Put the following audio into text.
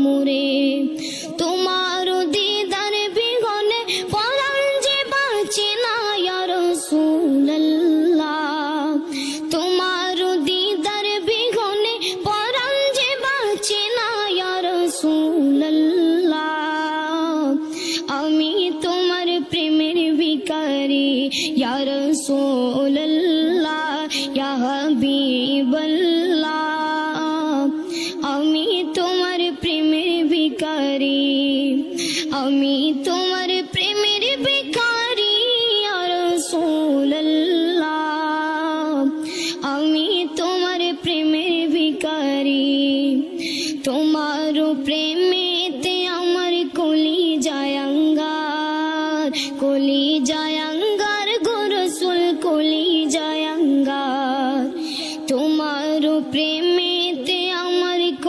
মোরে তোমার দিদার বিহনে পরাণ যে বাঁচে না ইয়া রাসূলুল্লাহ তোমার দিদার বিহনে পরাণ যে বাঁচে না ইয়া রাসূলুল্লাহ আমি তোমার প্রেমের ভিখারি ইয়া রাসূলুল্লাহ ইয়া হাবিবাল্লাহ আমি তোমার প্রেমের ভিখারি আমি তোমার প্রেমের ভিখারি ইয়া রাসূলুল্লাহ আমি তোমার প্রেমের ভিখারি তোমার প্রেম